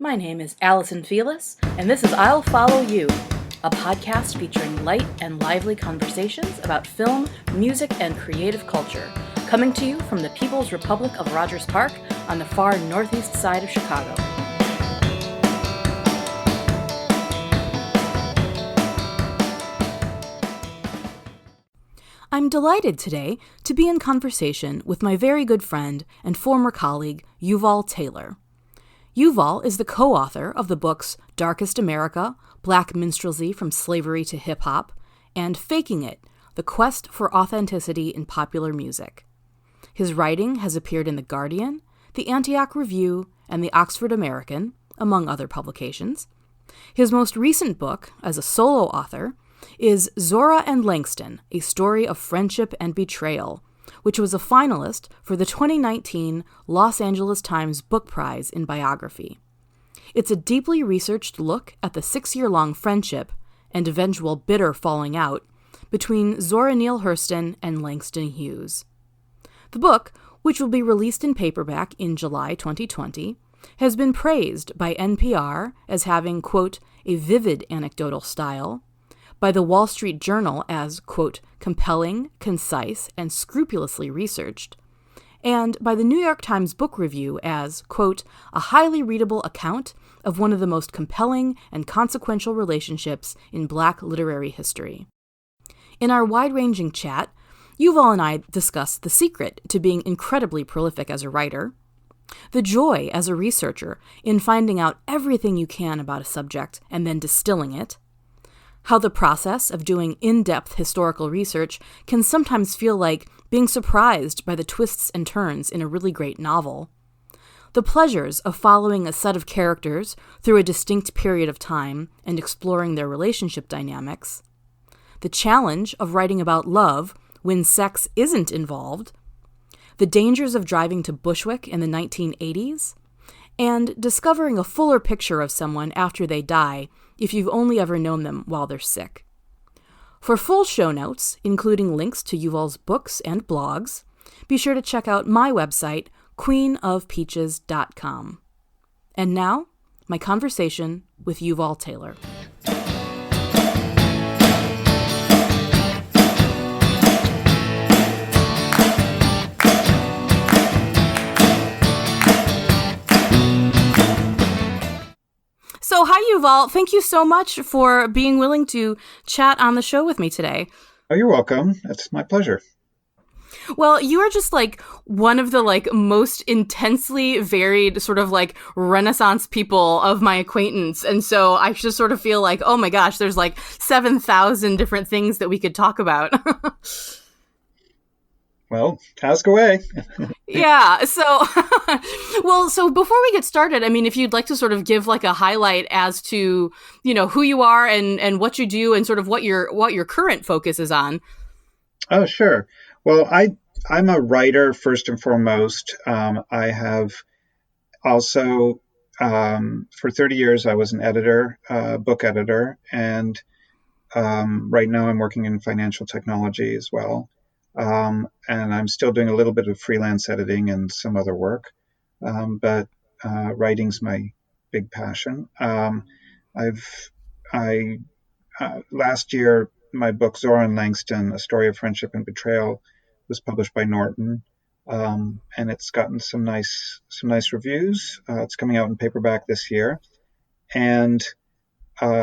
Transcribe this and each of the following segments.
My name is Allison Felis, and this is I'll Follow You, a podcast featuring light and lively conversations about film, music, and creative culture, coming to you from the People's Republic of Rogers Park on the far northeast side of Chicago. I'm delighted today to be in conversation with my very good friend and former colleague, Yuval Taylor. Yuval is the co-author of the books Darkest America, Black Minstrelsy from Slavery to Hip Hop, and Faking It, The Quest for Authenticity in Popular Music. His writing has appeared in The Guardian, The Antioch Review, and The Oxford American, among other publications. His most recent book, as a solo author, is Zora and Langston, A Story of Friendship and Betrayal, which was a finalist for the 2019 Los Angeles Times Book Prize in Biography. It's a deeply researched look at the 6-year-long friendship and eventual bitter falling out between Zora Neale Hurston and Langston Hughes. The book, which will be released in paperback in July 2020, has been praised by NPR as having, quote, a vivid anecdotal style, by the Wall Street Journal as, quote, compelling, concise, and scrupulously researched, and by the New York Times Book Review as, quote, a highly readable account of one of the most compelling and consequential relationships in Black literary history. In our wide-ranging chat, Yuval and I discussed the secret to being incredibly prolific as a writer, the joy as a researcher in finding out everything you can about a subject and then distilling it, how the process of doing in-depth historical research can sometimes feel like being surprised by the twists and turns in a really great novel, the pleasures of following a set of characters through a distinct period of time and exploring their relationship dynamics, the challenge of writing about love when sex isn't involved, the dangers of driving to Bushwick in the 1980s, and discovering a fuller picture of someone after they die if you've only ever known them while they're sick. For full show notes, including links to Yuval's books and blogs, be sure to check out my website, queenofpeaches.com. And now, my conversation with Yuval Taylor. So, hi, Yuval. Thank you so much for being willing to chat on the show with me today. Oh, you're welcome. It's my pleasure. Well, you are just one of the most intensely varied sort of Renaissance people of my acquaintance. And so I just sort of feel oh my gosh, there's 7,000 different things that we could talk about. Well, ask away. Yeah. So, so before we get started, I mean, if you'd like to sort of give a highlight as to, who you are and what you do and sort of what your current focus is on. Oh, sure. Well, I'm a writer first and foremost. I have also, for 30 years, I was an editor, book editor, and right now I'm working in financial technology as well. And I'm still doing a little bit of freelance editing and some other work, but writing's my big passion. Last year, my book Zora and Langston: A Story of Friendship and Betrayal was published by Norton, and it's gotten some nice reviews. It's coming out in paperback this year, and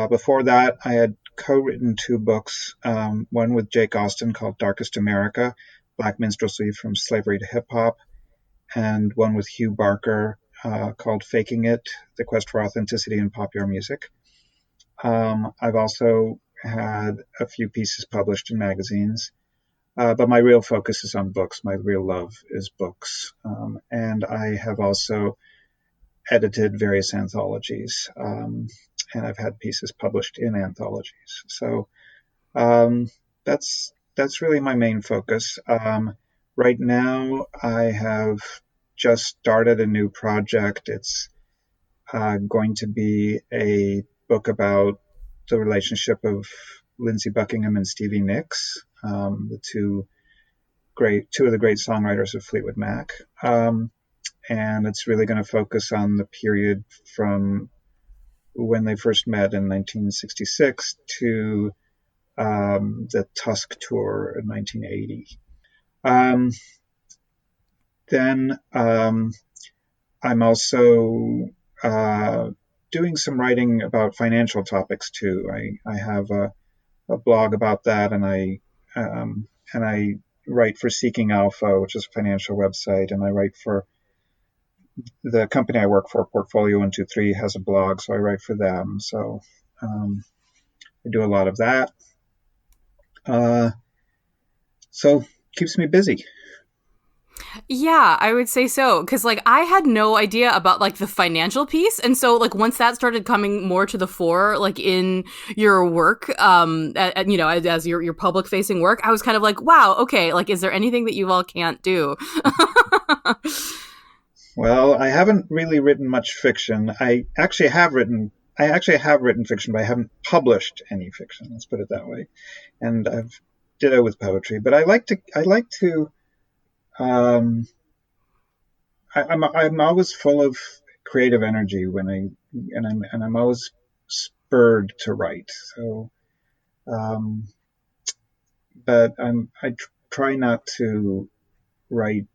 before that, I had co-written 2 books, one with Jake Austen called Darkest America, Black Minstrelsy from Slavery to Hip Hop, and one with Hugh Barker called Faking It, The Quest for Authenticity in Popular Music. I've also had a few pieces published in magazines, but my real focus is on books. My real love is books. And I have also edited various anthologies, and I've had pieces published in anthologies. So that's really my main focus. Right now, I have just started a new project. It's going to be a book about the relationship of Lindsey Buckingham and Stevie Nicks, the two of the great songwriters of Fleetwood Mac. and it's really going to focus on the period from when they first met in 1966 to the Tusk tour in 1980. Um, then I'm also doing some writing about financial topics too. I have a blog about that, and I write for Seeking Alpha, which is a financial website, and I write for the company I work for, Portfolio 123, has a blog, so I write for them. So I do a lot of that. So keeps me busy. Yeah, I would say so. Because, like, I had no idea about, like, the financial piece. And so, like, once that started coming more to the fore, like, in your work, as your public facing work, I was kind of like, wow, okay, like, is there anything that you all can't do? Well, I haven't really written much fiction. I actually have written fiction, but I haven't published any fiction. Let's put it that way. And I've ditto with poetry, but um, I'm always full of creative energy and I'm always spurred to write. So, um, but I try not to write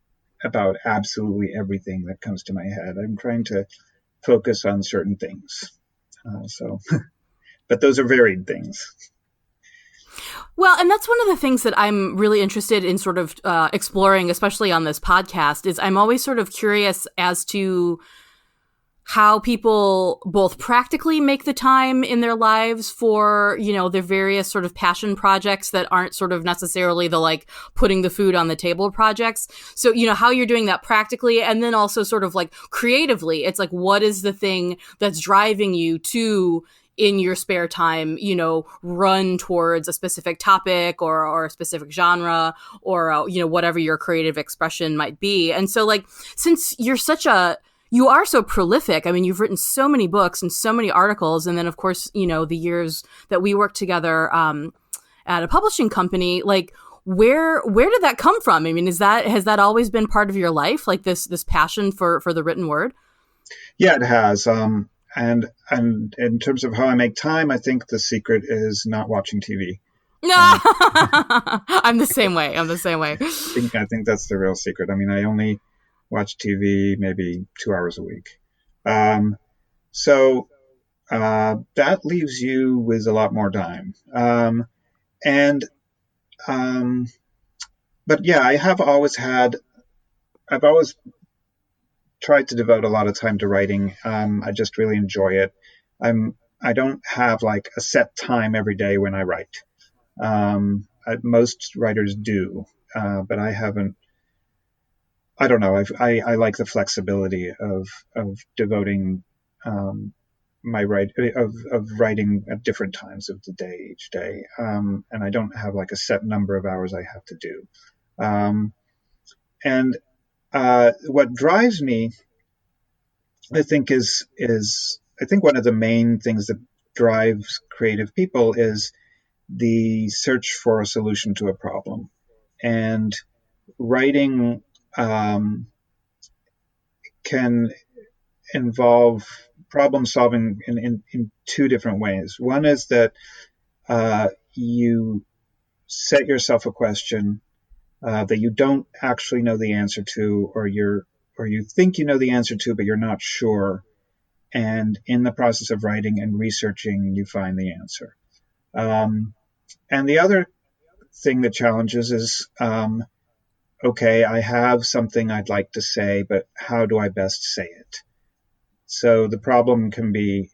about absolutely everything that comes to my head. I'm trying to focus on certain things. But those are varied things. Well, and that's one of the things that I'm really interested in sort of exploring, especially on this podcast, is I'm always sort of curious as to how people both practically make the time in their lives for, their various sort of passion projects that aren't sort of necessarily the like putting the food on the table projects. So, how you're doing that practically, and then also sort of like creatively, it's like, what is the thing that's driving you to, in your spare time, run towards a specific topic or a specific genre or, whatever your creative expression might be. And so, like, since you are so prolific. I mean, you've written so many books and so many articles. And then, of course, the years that we worked together at a publishing company, like, where did that come from? I mean, has that always been part of your life, like this passion for the written word? Yeah, it has. And in terms of how I make time, I think the secret is not watching TV. I'm the same way. I think that's the real secret. I mean, I only watch TV maybe 2 hours a week. Um, so that leaves you with a lot more time. And but yeah, I've always tried to devote a lot of time to writing. I just really enjoy it. I don't have like a set time every day when I write. Most writers do, but I haven't. I don't know. I like the flexibility of devoting of writing at different times of the day each day, and I don't have like a set number of hours I have to do. Um, and what drives me, I think, is I think one of the main things that drives creative people is the search for a solution to a problem, and writing can involve problem solving in two different ways. One is that you set yourself a question that you don't actually know the answer to, or you think you know the answer to, but you're not sure. And in the process of writing and researching, you find the answer. And the other thing that challenges is, okay, I have something I'd like to say, but how do I best say it? So the problem can be,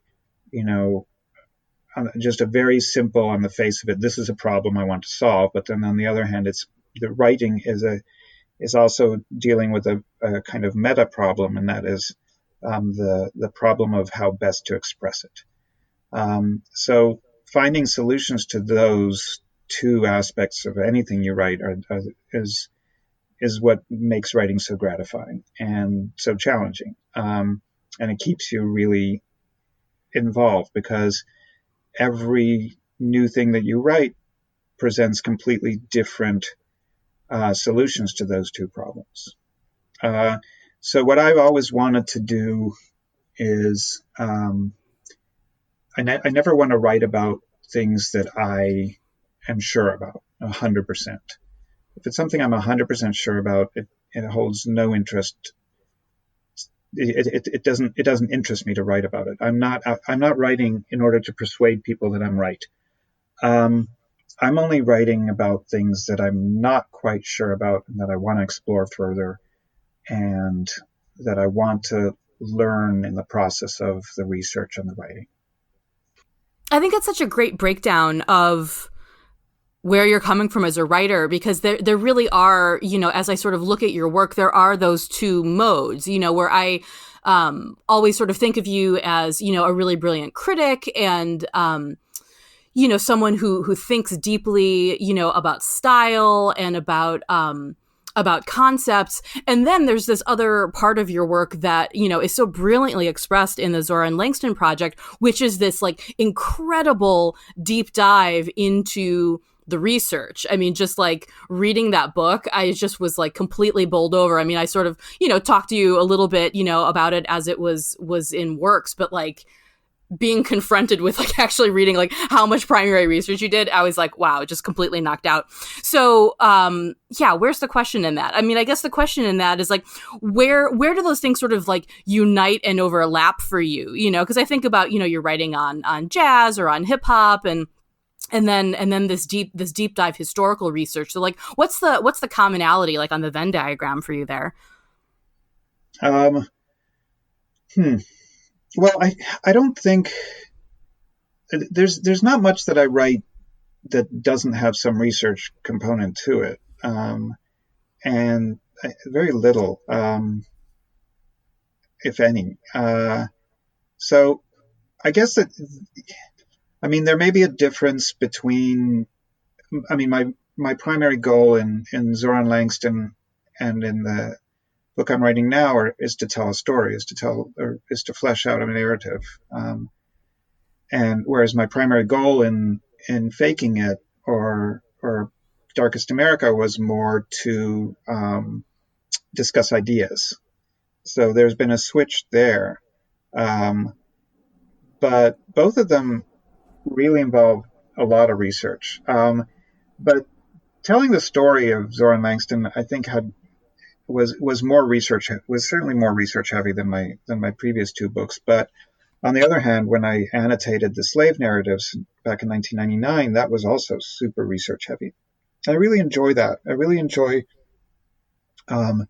just a very simple on the face of it. This is a problem I want to solve. But then on the other hand, the writing is also dealing with a kind of meta problem, and that is the problem of how best to express it. So finding solutions to those two aspects of anything you write is what makes writing so gratifying and so challenging. And it keeps you really involved because every new thing that you write presents completely different solutions to those two problems. So what I've always wanted to do is I never want to write about things that I am sure about 100%. If it's something I'm 100% sure about, it holds no interest. It doesn't interest me to write about it. I'm not writing in order to persuade people that I'm right. Um, I'm only writing about things that I'm not quite sure about and that I want to explore further, and that I want to learn in the process of the research and the writing. I think that's such a great breakdown of where you're coming from as a writer, because there really are, as I sort of look at your work, there are those two modes, where I always sort of think of you as, a really brilliant critic and, someone who thinks deeply, about style and about concepts. And then there's this other part of your work that, is so brilliantly expressed in the Zora and Langston project, which is this like incredible deep dive into the research. I mean, just like reading that book, I just was like completely bowled over. I mean, I sort of, talked to you a little bit, about it as it was in works, but like being confronted with like actually reading like how much primary research you did, I was like, wow, just completely knocked out. So yeah, where's the question in that? I mean, I guess the question in that is like, where do those things sort of like unite and overlap for you? Because I think about, you're writing on jazz or on hip hop and then this deep dive historical research. So like what's the commonality like on the Venn diagram for you there? Um, hmm. Well, I don't think there's not much that I write that doesn't have some research component to it, and very little, if any. So I guess that, I mean, there may be a difference between. I mean, my primary goal in Zora and Langston and in the book I'm writing now is to tell a story, is to flesh out a narrative. And whereas my primary goal in Faking It or Darkest America was more to discuss ideas. So there's been a switch there, um, but both of them really involve a lot of research. But telling the story of Zora and Langston, I think was more research, was certainly more research heavy than my previous two books. But on the other hand, when I annotated the slave narratives back in 1999, that was also super research heavy. I really enjoy that. I really enjoy um,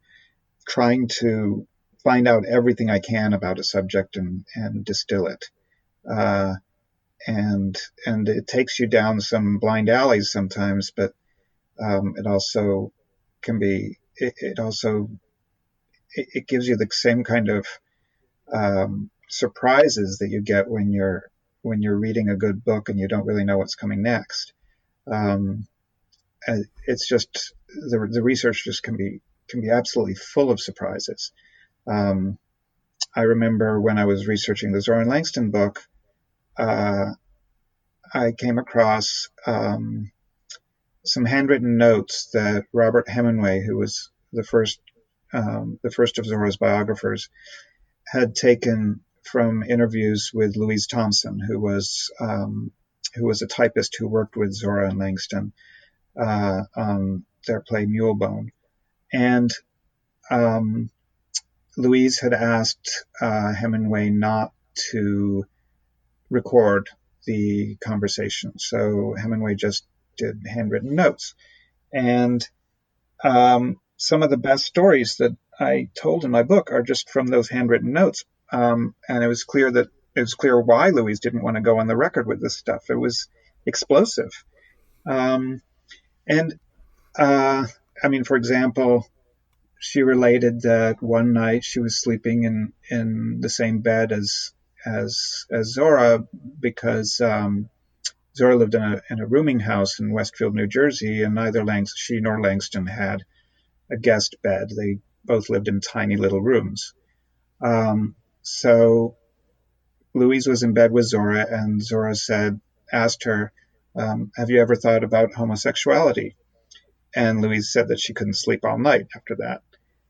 trying to find out everything I can about a subject and distill it. Uh, and it takes you down some blind alleys sometimes, but it also can be. It also it gives you the same kind of surprises that you get when you're reading a good book and you don't really know what's coming next. Um, it's just the research just can be absolutely full of surprises. Um, I remember when I was researching the Zora and Langston book, uh, I came across some handwritten notes that Robert Hemingway, who was the first of Zora's biographers, had taken from interviews with Louise Thompson, who was a typist who worked with Zora and Langston on their play Mulebone. And Louise had asked Hemingway not to record the conversation, so Hemingway just did handwritten notes. And some of the best stories that I told in my book are just from those handwritten notes. And it was clear why Louise didn't want to go on the record with this stuff. It was explosive. Um, and I mean, for example, she related that one night she was sleeping in the same bed as Zora because Zora lived in a rooming house in Westfield, New Jersey, and neither she nor Langston had a guest bed. They both lived in tiny little rooms. So Louise was in bed with Zora, and Zora asked her, "Have you ever thought about homosexuality?" And Louise said that she couldn't sleep all night after that.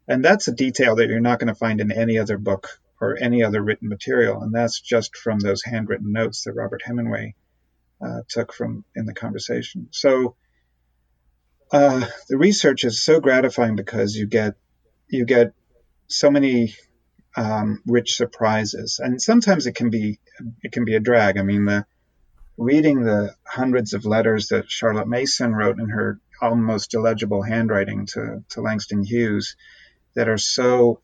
And that's a detail that you're not going to find in any other book or any other written material. And that's just from those handwritten notes that Robert Hemingway took from in the conversation. So the research is so gratifying because you get so many rich surprises, and sometimes it can be a drag. I mean, reading the hundreds of letters that Charlotte Mason wrote in her almost illegible handwriting to Langston Hughes that are so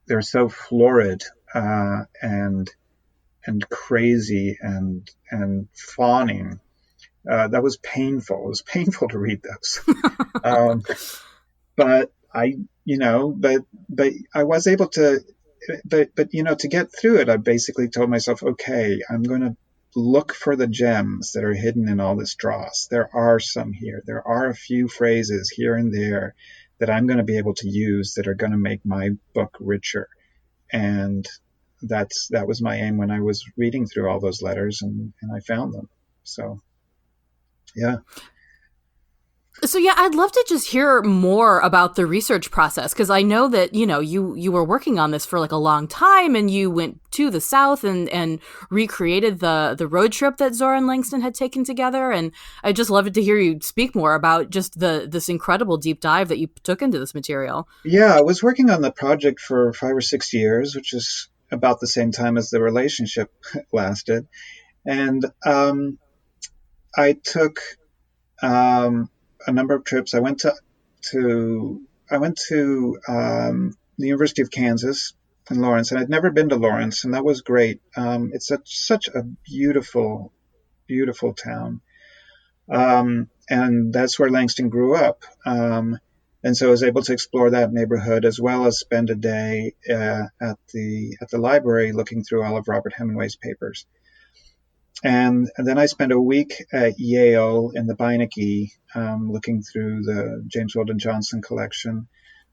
they're so florid and crazy and fawning. That was painful. It was painful to read those. Um, but but I was able to, to get through it, I basically told myself, okay, I'm going to look for the gems that are hidden in all this dross. There are some here. There are a few phrases here and there that I'm going to be able to use that are going to make my book richer. And that was my aim when I was reading through all those letters, and I found them. So, yeah. So yeah, I'd love to just hear more about the research process, because I know that, you were working on this for like a long time, and you went to the South and recreated the road trip that Zora and Langston had taken together. And I just loved to hear you speak more about just this incredible deep dive that you took into this material. Yeah, I was working on the project for 5 or 6 years, which is about the same time as the relationship lasted. And I took um, a number of trips. I went to the University of Kansas in Lawrence, and I'd never been to Lawrence, and that was great. It's such a beautiful, beautiful town, and that's where Langston grew up. And so I was able to explore that neighborhood as well as spend a day at the library looking through all of Robert Hemingway's papers. And then I spent a week at Yale in the Beinecke, looking through the James Weldon Johnson collection,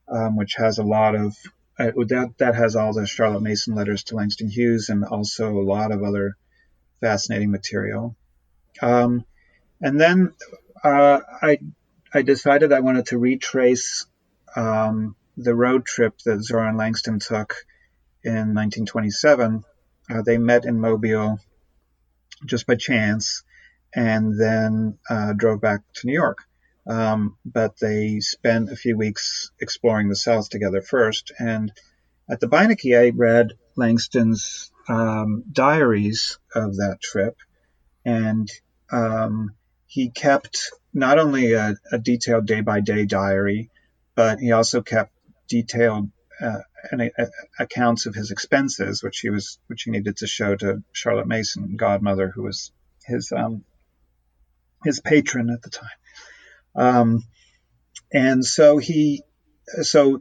which has a lot of that has all the Charlotte Mason letters to Langston Hughes and also a lot of other fascinating material. Um, and then I decided I wanted to retrace the road trip that Zora and Langston took in 1927. They met in Mobile just by chance, and then drove back to New York. But they spent a few weeks exploring the South together first. And at the Beinecke, I read Langston's diaries of that trip, and he kept not only a detailed day-by-day diary, but he also kept detailed accounts of his expenses, which he needed to show to Charlotte Mason, godmother, who was his his patron at the time. Um, and so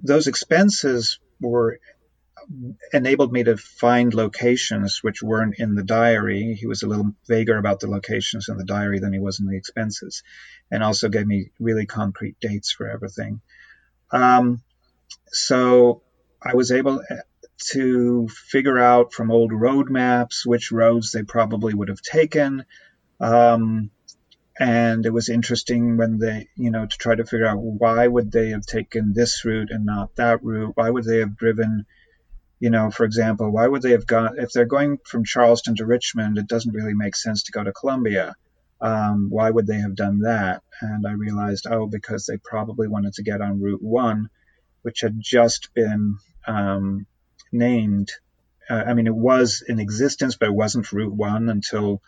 those expenses were enabled me to find locations which weren't in the diary. He was a little vaguer about the locations in the diary than he was in the expenses, and also gave me really concrete dates for everything. So I was able to figure out from old road maps which roads they probably would have taken. Um, and it was interesting when to try to figure out why would they have taken this route and not that route? Why would they have driven, for example, why would they have gone, if they're going from Charleston to Richmond, it doesn't really make sense to go to Columbia. Why would they have done that? And I realized, because they probably wanted to get on Route 1, which had just been named. I mean, it was in existence, but it wasn't Route 1 until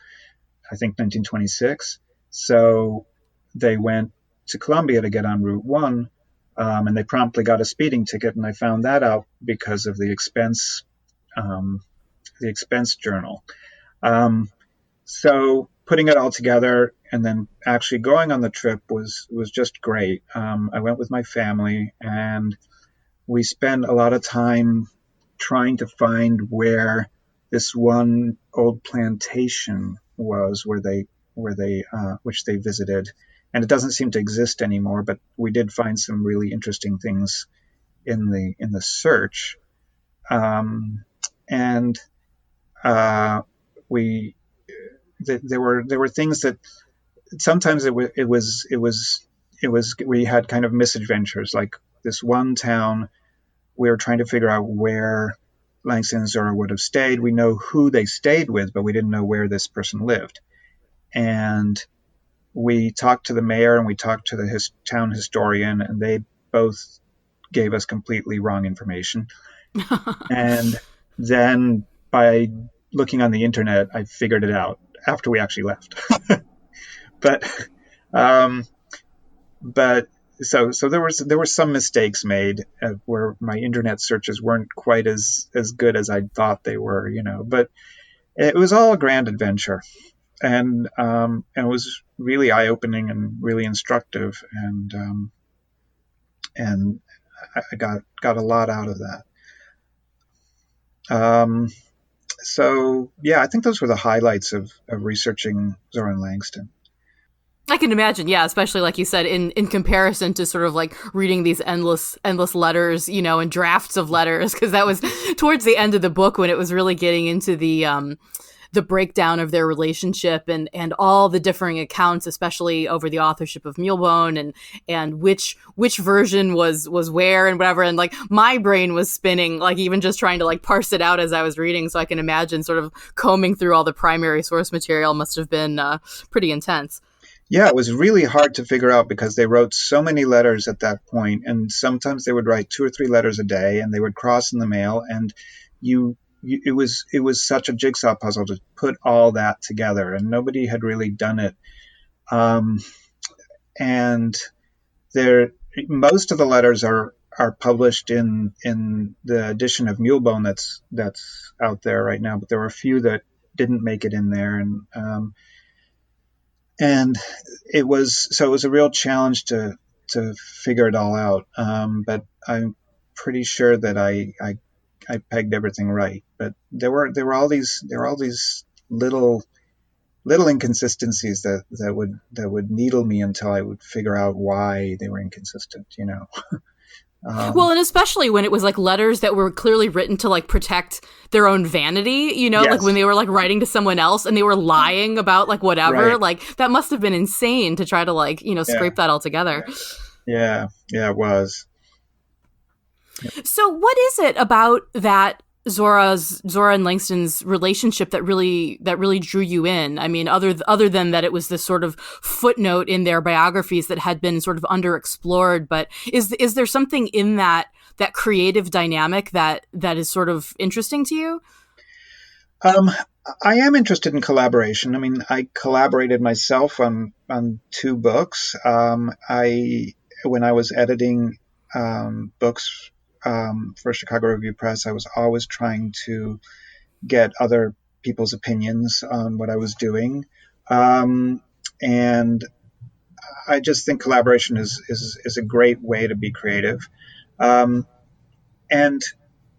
I think 1926. So they went to Columbia to get on Route 1, and they promptly got a speeding ticket, and I found that out because of the expense journal. So putting it all together and then actually going on the trip was just great. I went with my family, and we spent a lot of time trying to find where this one old plantation was which they visited, and it doesn't seem to exist anymore, but we did find some really interesting things in the search. And we there were things that sometimes it was we had kind of misadventures. Like this one town. We were trying to figure out where Langston and Zora would have stayed. We know who they stayed with, but we didn't know where this person lived. And we talked to the mayor and we talked to the town historian, and they both gave us completely wrong information. And then by looking on the internet, I figured it out after we actually left. but um, but so there were some mistakes made where my internet searches weren't quite as good as I thought they were, But it was all a grand adventure, and it was really eye opening and really instructive, and I got a lot out of that. So yeah, I think those were the highlights of researching Zora and Langston. I can imagine, yeah, especially like you said, in comparison to sort of like reading these endless letters, and drafts of letters, because that was towards the end of the book when it was really getting into the breakdown of their relationship and all the differing accounts, especially over the authorship of Mulebone and which version was where and whatever. And like my brain was spinning, like even just trying to like parse it out as I was reading. So I can imagine sort of combing through all the primary source material must have been pretty intense. Yeah, it was really hard to figure out because they wrote so many letters at that point, and sometimes they would write 2 or 3 letters a day, and they would cross in the mail, and it was such a jigsaw puzzle to put all that together, and nobody had really done it. Um, and there, most of the letters are published in the edition of Mulebone that's out there right now, but there were a few that didn't make it in there, and it was a real challenge to figure it all out. But I'm pretty sure that I pegged everything right. But there were all these little inconsistencies that would needle me until I would figure out why they were inconsistent. Well, and especially when it was like letters that were clearly written to like protect their own vanity, Yes. like when they were like writing to someone else and they were lying about like whatever, Right. like that must have been insane to try to like, Yeah. scrape that all together. Yeah, it was. So what is it about that Zora and Langston's relationship that really drew you in? I mean, other than that it was this sort of footnote in their biographies that had been sort of underexplored, but is there something in that creative dynamic that is sort of interesting to you? Um, I am interested in collaboration. I mean, I collaborated myself on 2 books. When I was editing books for Chicago Review Press, I was always trying to get other people's opinions on what I was doing, and I just think collaboration is a great way to be creative, um, and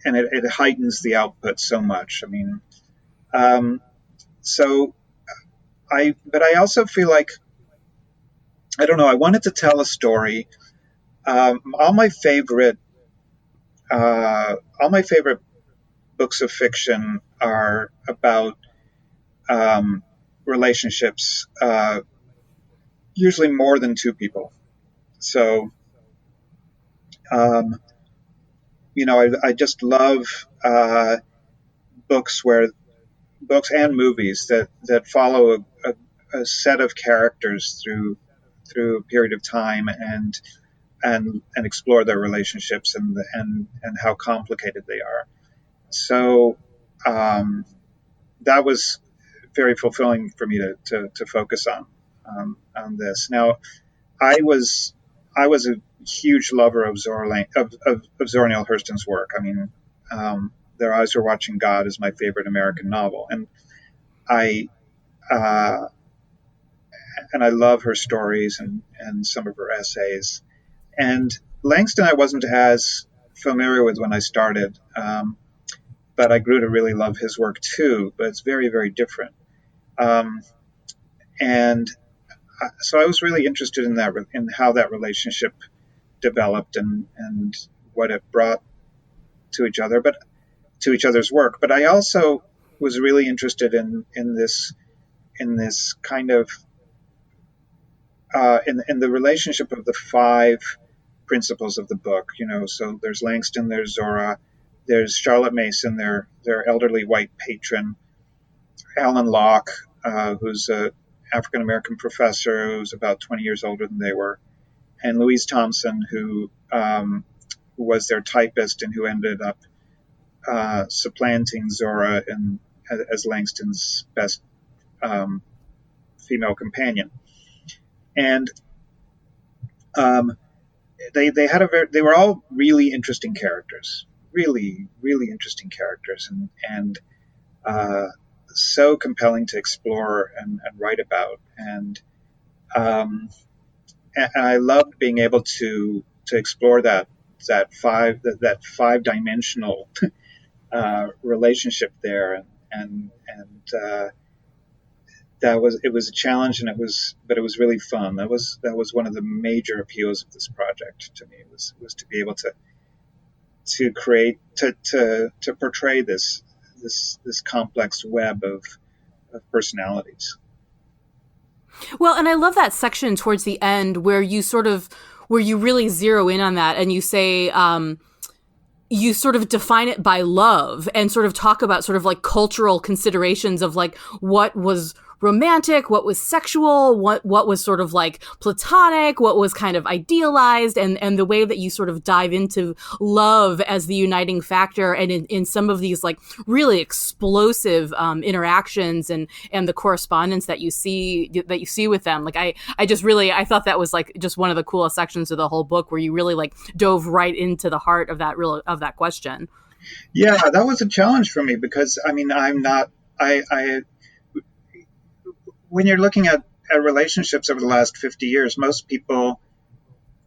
it heightens the output so much. I mean, um, so but I also feel like, I don't know, I wanted to tell a story. All my favorite books of fiction are about relationships, usually more than 2 people. So, um, I just love books where books and movies that follow a set of characters through a period of time, and explore their relationships, and how complicated they are. So that was very fulfilling for me to focus on this. Now, I was I was a huge lover of Zora Neale Hurston's work. I mean, Their Eyes Were Watching God is my favorite American novel, I uh, and I love her stories and some of her essays. And Langston, I wasn't as familiar with when I started, but I grew to really love his work too. But it's very, very different. Um, and so I was really interested in in how that relationship developed, and what it brought to each other, but to each other's work. But I also was really interested in this kind of in the relationship of the 5 principles of the book. So there's Langston, there's Zora, there's Charlotte Mason, their elderly white patron, Alan Locke, who's a African American professor who's about 20 years older than they were, and Louise Thompson, who was their typist and who ended up supplanting Zora as Langston's best um, female companion. And um, they were all really interesting characters, really interesting characters, and uh, so compelling to explore and write about. Um, and I loved being able to explore that 5 dimensional relationship there, and it was a challenge, but it was really fun. That was one of the major appeals of this project to me, was to be able to create to portray this complex web of personalities. Well, and I love that section towards the end where you really zero in on that and you say, you sort of define it by love and sort of talk about sort of like cultural considerations of like what was romantic, what was sexual, what was sort of like platonic, what was kind of idealized, and the way that you sort of dive into love as the uniting factor, and in some of these like really explosive interactions and the correspondence that you see with them. Like I thought that was like just one of the coolest sections of the whole book, where you really like dove right into the heart of that question. Yeah, that was a challenge for me because I mean I'm not I when you're looking at relationships over the last 50 years,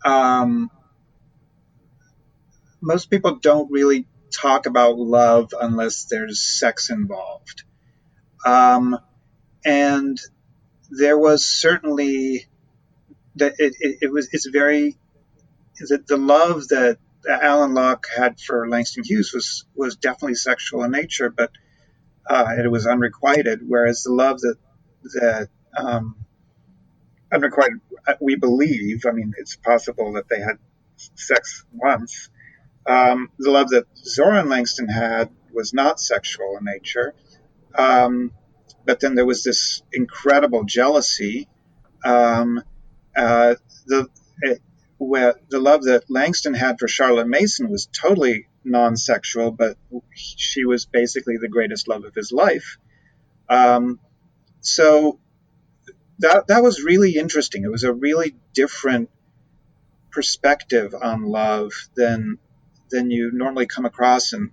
um, most people don't really talk about love unless there's sex involved. Um, and there was certainly that it's very the love that Alan Locke had for Langston Hughes was definitely sexual in nature, but it was unrequited. Whereas the love that unrequited, we believe. I mean, it's possible that they had sex once. The love that Zora and Langston had was not sexual in nature. Um, but then there was this incredible jealousy. Um, uh, the where the love that Langston had for Charlotte Mason was totally non-sexual, but she was basically the greatest love of his life. Um, so that was really interesting. It was a really different perspective on love than you normally come across in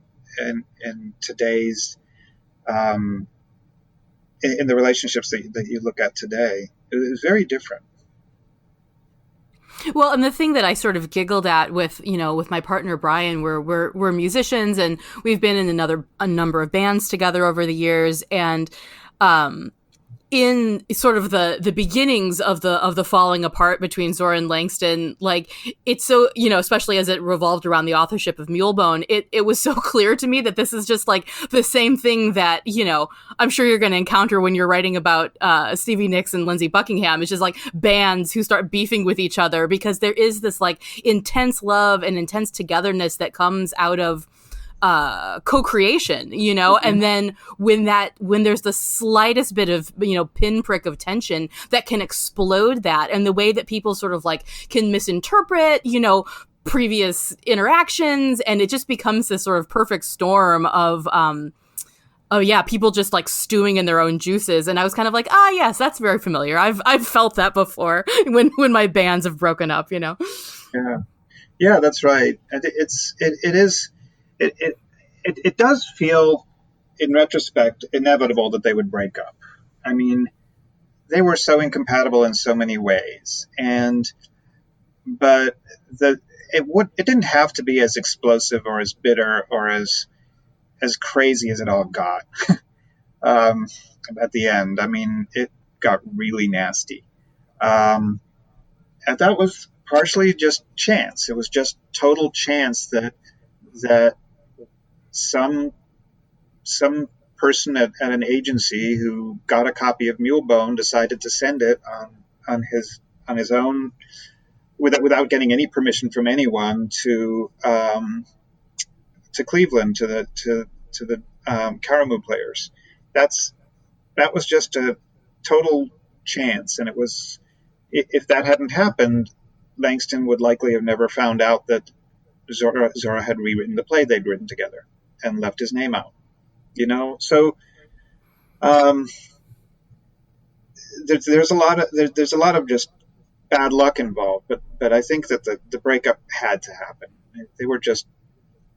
today's um, in the relationships that you look at today. It was very different. Well, and the thing that I sort of giggled at with my partner Brian, we're musicians and we've been in a number of bands together over the years, and in sort of the beginnings of the falling apart between Zora and Langston, like it's so, especially as it revolved around the authorship of Mulebone, it was so clear to me that this is just like the same thing that, I'm sure you're going to encounter when you're writing about Stevie Nicks and Lindsey Buckingham. It's just like bands who start beefing with each other because there is this like intense love and intense togetherness that comes out of co-creation, Mm-hmm. and then when there's the slightest bit of, pinprick of tension that can explode that, and the way that people sort of like can misinterpret, previous interactions, and it just becomes this sort of perfect storm of, oh yeah, people just like stewing in their own juices. And I was kind of like, yes, that's very familiar. I've felt that before when my bands have broken up. Yeah, yeah, that's right. And it is it, it does feel in retrospect inevitable that they would break up. I mean, they were so incompatible in so many ways, but it didn't have to be as explosive or as bitter or as crazy as it all got um, at the end. I mean, it got really nasty, and that was partially just chance. It was just total chance that some some person at an agency who got a copy of Mulebone decided to send it on his own without getting any permission from anyone to Cleveland to the Karamu players. That's that was just a total chance, and it was if that hadn't happened, Langston would likely have never found out that Zora had rewritten the play they'd written together and left his name out. So um, there's there's a lot of just bad luck involved, but I think that the breakup had to happen. They were just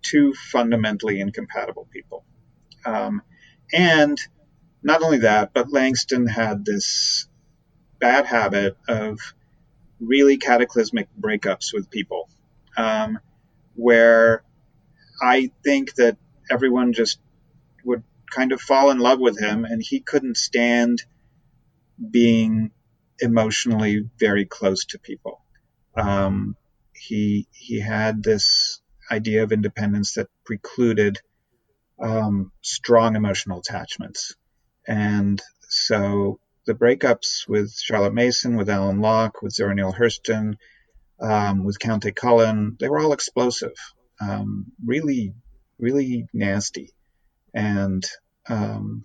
two fundamentally incompatible people, and not only that, but Langston had this bad habit of really cataclysmic breakups with people, um, where I think that everyone just would kind of fall in love with him, and he couldn't stand being emotionally very close to people. He had this idea of independence that precluded strong emotional attachments, and so the breakups with Charlotte Mason, with Alan Locke, with Zora Neale Hurston, with Countee Cullen, they were all explosive, really, really nasty, and um,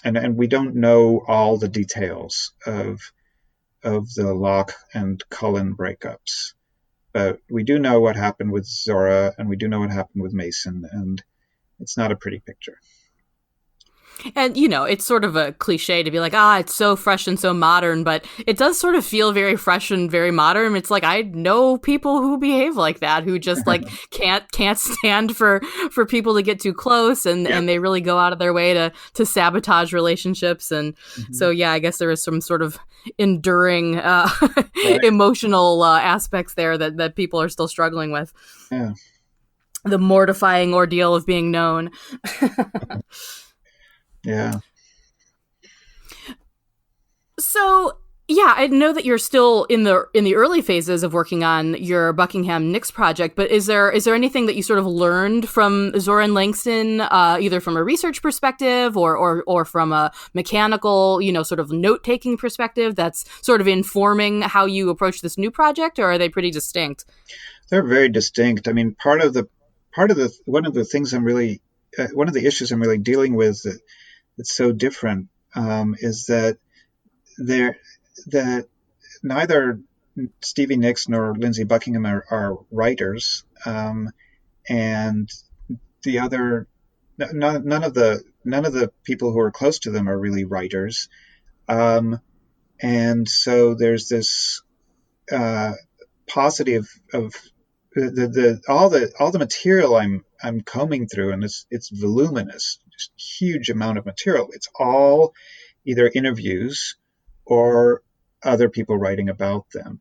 and we don't know all the details of the Locke and Cullen breakups, but we do know what happened with Zora, and we do know what happened with Mason, and it's not a pretty picture. And, it's sort of a cliche to be like, it's so fresh and so modern, but it does sort of feel very fresh and very modern. It's like, I know people who behave like that, who just like can't stand for people to get too close, and they really go out of their way to sabotage relationships. And so, yeah, I guess there is some sort of enduring emotional aspects there that people are still struggling with. Yeah. The mortifying ordeal of being known. Yeah. So, yeah, I know that you're still in the early phases of working on your Buckingham Nicks project, but is there anything that you sort of learned from Zora and Langston, either from a research perspective or from a mechanical, sort of note-taking perspective that's sort of informing how you approach this new project, or are they pretty distinct? They're very distinct. I mean, one of the things one of the issues I'm really dealing with that's so different is that that neither Stevie Nicks nor Lindsay Buckingham are writers, and the other none of the people who are close to them are really writers, and so there's this paucity of all the material I'm combing through, and it's voluminous, just huge amount of material. It's all either interviews or other people writing about them.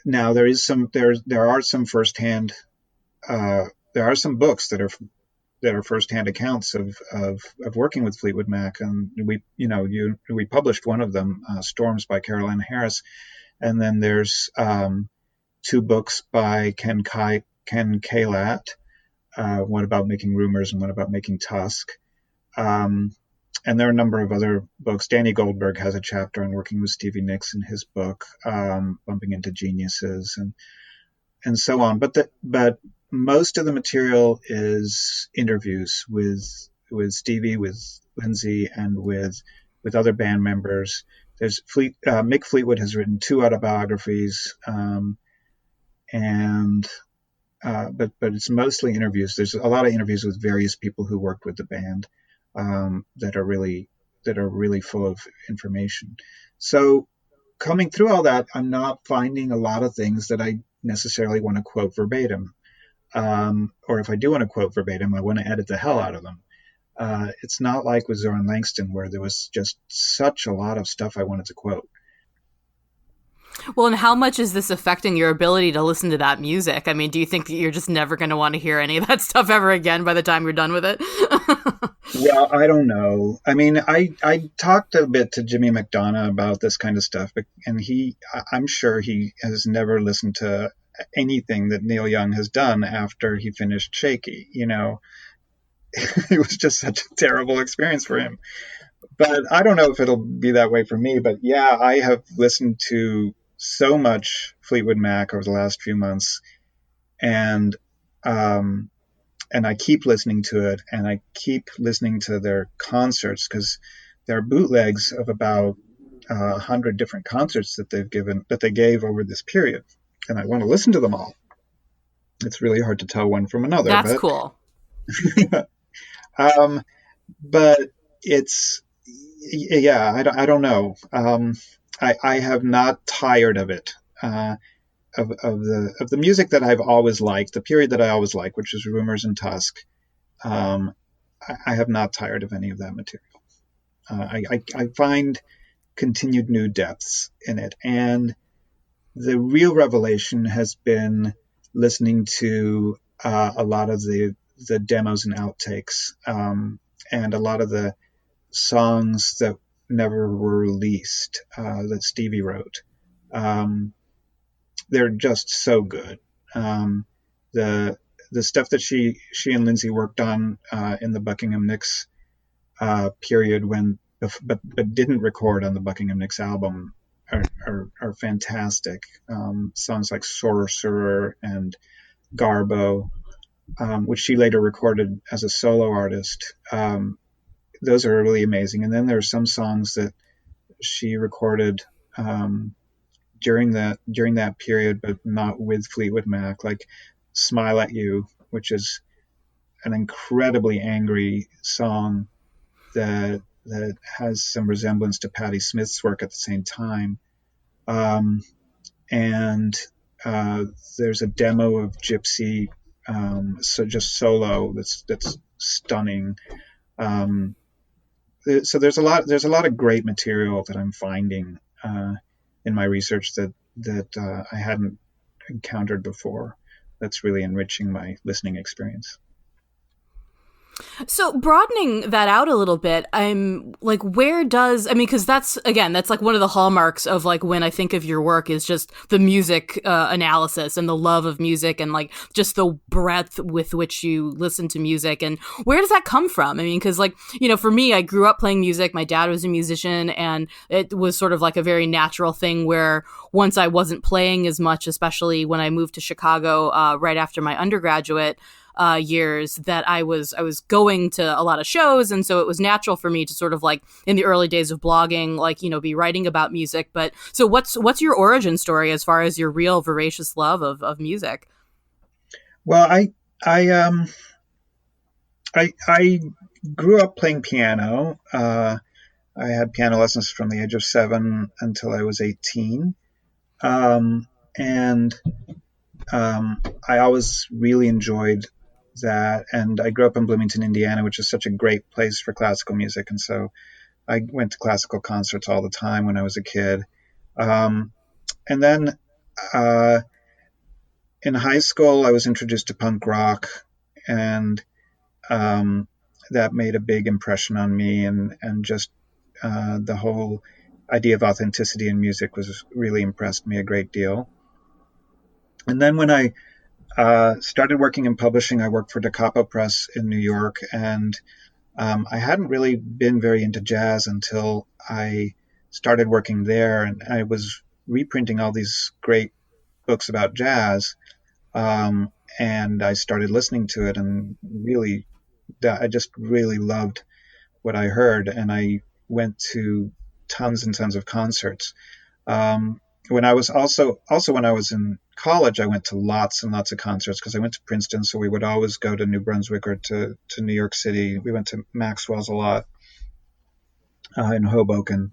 Now there are some firsthand there are some books that are firsthand accounts of working with Fleetwood Mac, and we published one of them, Storms by Caroline Harris, and then there's two books by Ken Kalat, one about making rumors and one about making Tusk. And there are a number of other books. Danny Goldberg has a chapter on working with Stevie Nicks in his book, Bumping into Geniuses, and so on. But most of the material is interviews with Stevie, with Lindsay, and with other band members. There's Mick Fleetwood has written 2 autobiographies, but it's mostly interviews. There's a lot of interviews with various people who worked with the band, that are really full of information. So coming through all that, I'm not finding a lot of things that I necessarily want to quote verbatim, or if I do want to quote verbatim, I want to edit the hell out of them. It's not like with Zora and Langston, where there was just such a lot of stuff I wanted to quote. Well, and how much is this affecting your ability to listen to that music? I mean, do you think that you're just never going to want to hear any of that stuff ever again by the time you're done with it? Well, I don't know. I mean, I talked a bit to Jimmy McDonough about this kind of stuff, and I'm sure he has never listened to anything that Neil Young has done after he finished Shaky. It was just such a terrible experience for him. But I don't know if it'll be that way for me. But yeah, I have listened to so much Fleetwood Mac over the last few months, and um, and I keep listening to it, and I keep listening to their concerts because there are bootlegs of about 100 different concerts that they gave over this period, and I want to listen to them all. It's really hard to tell one from another, That's cool. um, but it's yeah, I don't know. I have not tired of it. Of the music that I've always liked, the period that I always liked, which is Rumors and Tusk. Um, I have not tired of any of that material. I find continued new depths in it, and the real revelation has been listening to a lot of the demos and outtakes, and a lot of the songs that never were released that Stevie wrote. Um, they're just so good. Um, the the stuff that she and Lindsay worked on in the Buckingham Nicks period when but didn't record on the Buckingham Nicks album are fantastic. Songs like Sorcerer and Garbo, which she later recorded as a solo artist. Those are really amazing. And then there are some songs that she recorded during that period, but not with Fleetwood Mac, like "Smile at You," which is an incredibly angry song that has some resemblance to Patti Smith's work at the same time. Um, and there's a demo of Gypsy, so just solo that's stunning. Um, so there's a lot of great material that I'm finding in my research that I hadn't encountered before. That's really enriching my listening experience. So broadening that out a little bit, I'm like, where does, I mean, because that's, again, that's like one of the hallmarks of like when I think of your work is just the music analysis and the love of music and like just the breadth with which you listen to music. And where does that come from? I mean, because like, you know, for me, I grew up playing music. My dad was a musician, and it was sort of like a very natural thing where once I wasn't playing as much, especially when I moved to Chicago right after my undergraduate years, that I was going to a lot of shows, and so it was natural for me to sort of like in the early days of blogging, like, you know, be writing about music. But so what's your origin story as far as your real voracious love of music? Well, I grew up playing piano. I had piano lessons from the age of 7 until I was 18. And I always really enjoyed that. And I grew up in Bloomington, Indiana, which is such a great place for classical music. And so I went to classical concerts all the time when I was a kid. Um, and then uh, in high school, I was introduced to punk rock, and um, that made a big impression on me. And just the whole idea of authenticity in music was really impressed me a great deal. And then when I started working in publishing, I worked for Da Capo Press in New York, and I hadn't really been very into jazz until I started working there, and I was reprinting all these great books about jazz, and I started listening to it, and really, I just really loved what I heard, and I went to tons and tons of concerts. When I was also when I was in college, I went to lots and lots of concerts because I went to Princeton, so we would always go to New Brunswick or to New York City. We went to Maxwell's a lot in Hoboken,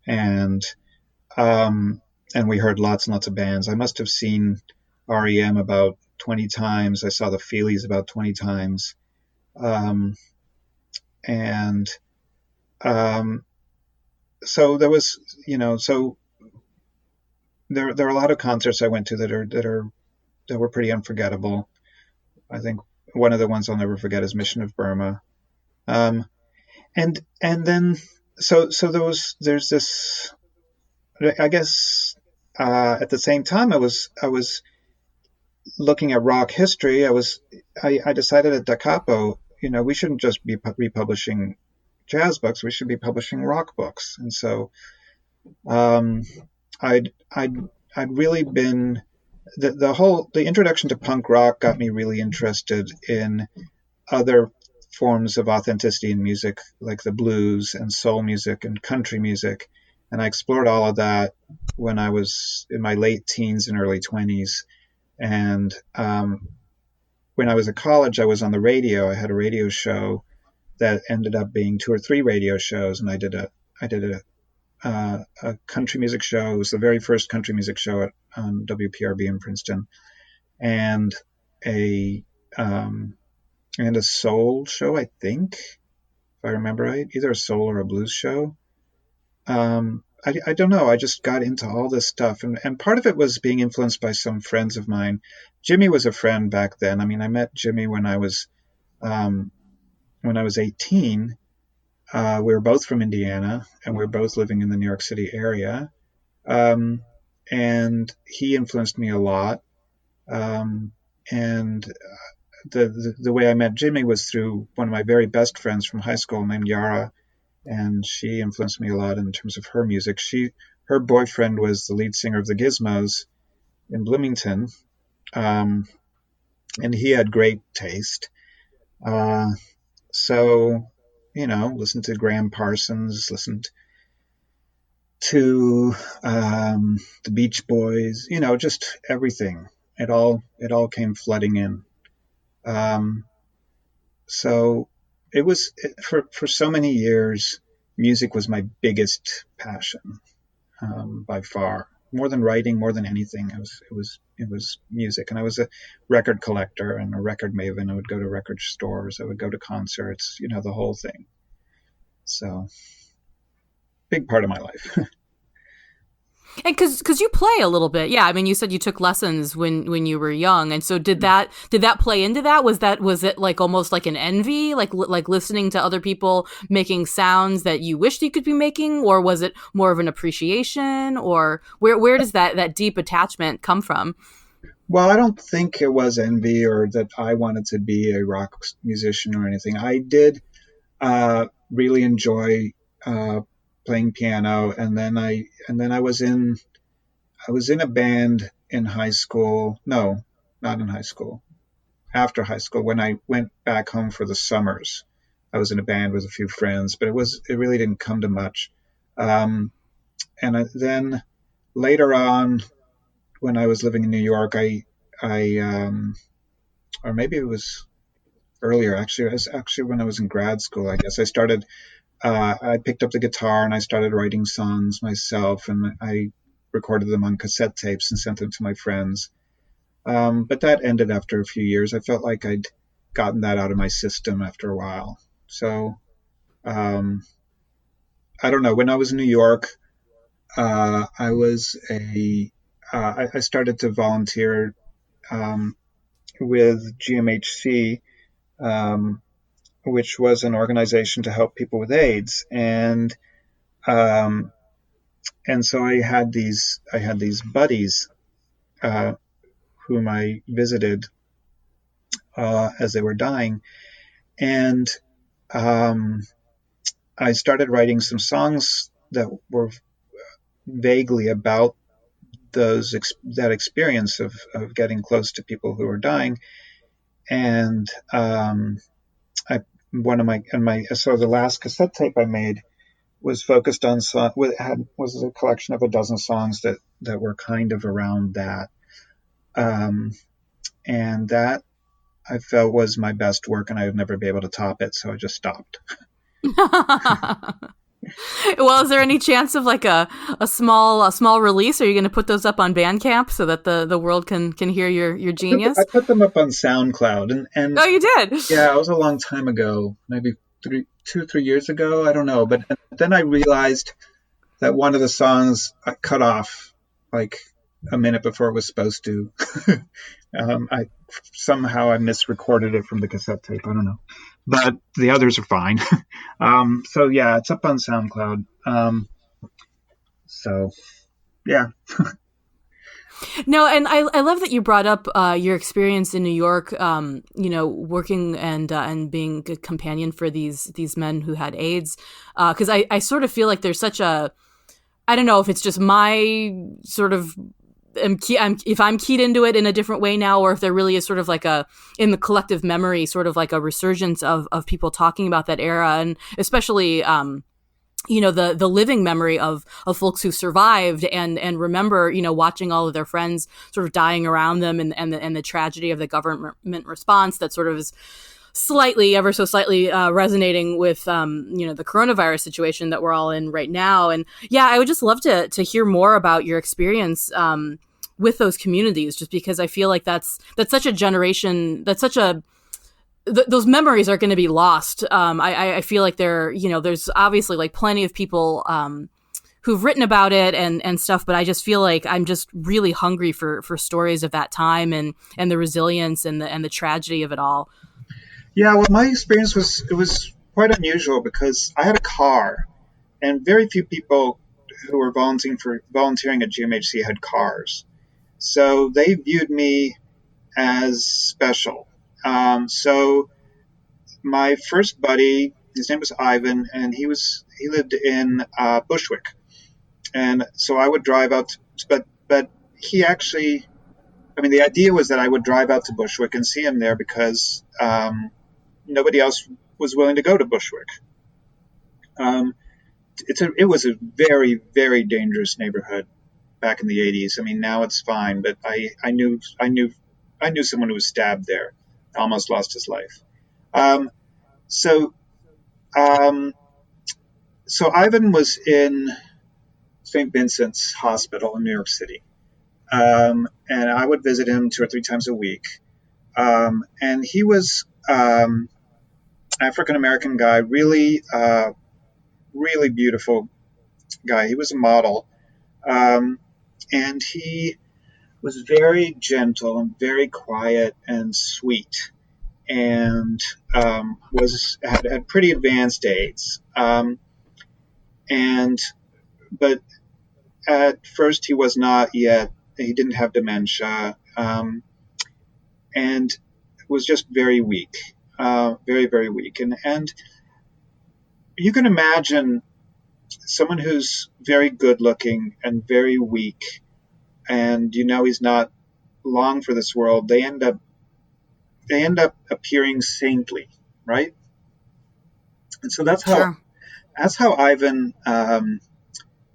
and um, and we heard lots and lots of bands. I must have seen REM about 20 times. I saw the Feelies about 20 times, um, and um, so there was, so there are a lot of concerts I went to that were pretty unforgettable. I think one of the ones I'll never forget is Mission of Burma. Um, and then there's this. I guess at the same time I was looking at rock history. I decided at Da Capo, we shouldn't just be republishing jazz books. We should be publishing rock books. And so um, I'd I'd really been the introduction to punk rock got me really interested in other forms of authenticity in music, like the blues and soul music and country music. And I explored all of that when I was in my late teens and early 20s. And when I was at college, I was on the radio. I had a radio show that ended up being two or three radio shows, and I did a country music show. It was the very first country music show on WPRB in Princeton, and a um, and a soul show, I think, if I remember right, either a soul or a blues show. I don't know. I just got into all this stuff, and part of it was being influenced by some friends of mine. Jimmy was a friend back then. I mean, I met Jimmy um, when I was 18. We were both from Indiana, and we were both living in the New York City area. Um, and he influenced me a lot. Um, and the way I met Jimmy was through one of my very best friends from high school named Yara, and she influenced me a lot in terms of her music. Her boyfriend was the lead singer of the Gizmos in Bloomington, um, and he had great taste. Uh, so, listened to Graham Parsons, listened to the Beach Boys, just everything. It all came flooding in. Um, so for so many years, music was my biggest passion, by far, more than writing, more than anything. It was music, and I was a record collector and a record maven. I would go to record stores, I would go to concerts, the whole thing. So big part of my life. And because you play a little bit, yeah. I mean, you said you took lessons when you were young, and so did that play into that? Was it like almost like an envy, like listening to other people making sounds that you wished you could be making, or was it more of an appreciation, or where does that deep attachment come from? Well, I don't think it was envy or that I wanted to be a rock musician or anything. I did really enjoy playing piano, and then I was in a band in high school. No, not in high school. After high school, when I went back home for the summers, I was in a band with a few friends, but it really didn't come to much. Um, then later on, when I was living in New York, I or maybe it was earlier. Actually, it was actually when I was in grad school. I guess I picked up the guitar and I started writing songs myself, and I recorded them on cassette tapes and sent them to my friends. But that ended after a few years. I felt like I'd gotten that out of my system after a while. So um, I don't know. When I was in New York, I was I started to volunteer um, with GMHC, um, which was an organization to help people with AIDS, um, and so I had these buddies uh, whom I visited as they were dying, and um, I started writing some songs that were vaguely about that experience of getting close to people who were dying, and I one of my and my so the last cassette tape I made was focused on was a collection of a dozen songs that were kind of around that, um, and that I felt was my best work, and I would never be able to top it, so I just stopped. Well, is there any chance of like a small release? Are you going to put those up on Bandcamp so that the world can hear your I genius? put them up on SoundCloud, and Oh, you did. yeah, it was a long time ago, maybe 3 years ago. I don't know, but then I realized that one of the songs I cut off like a minute before it was supposed to. I somehow I misrecorded it from the cassette tape. I don't know, but the others are fine. So yeah, it's up on SoundCloud. So yeah. No, and I love that you brought up your experience in New York. Working and being a companion for these men who had AIDS. Because I sort of feel like there's such a, I don't know if it's just my sort of if I'm keyed into it in a different way now, or if there really is sort of like in the collective memory, sort of like a resurgence of people talking about that era, and especially, the living memory of folks who survived and remember, watching all of their friends sort of dying around them, and the tragedy of the government response that sort of is slightly, ever so slightly, resonating with the coronavirus situation that we're all in right now. And yeah, I would just love to hear more about your experience with those communities, just because I feel like that's such a generation, that's such a those memories are going to be lost. I feel like there's obviously like plenty of people who've written about it and stuff, but I just feel like I'm just really hungry for stories of that time and the resilience and the tragedy of it all. Yeah, well, my experience was quite unusual because I had a car, and very few people who were volunteering at GMHC had cars. So they viewed me as special. So my first buddy, his name was Ivan, and he lived in Bushwick, and so I would drive out, but he actually, I mean, the idea was that I would drive out to Bushwick and see him there because nobody else was willing to go to Bushwick. Um, it was a very, very dangerous neighborhood back in the 80s. I mean, now it's fine, but I knew someone who was stabbed there, almost lost his life. Um, so um, so Ivan was in St. Vincent's Hospital in New York City, and I would visit him 2 or 3 times a week. And he was African American guy, really really beautiful guy. He was a model, um, and he was very gentle and very quiet and sweet, and was had pretty advanced AIDS. And but at first he was not yet. He didn't have dementia, and was just very weak, very very weak. And you can imagine someone who's very good looking and very weak, and he's not long for this world. They end up appearing saintly, right? And so Sure. that's how Ivan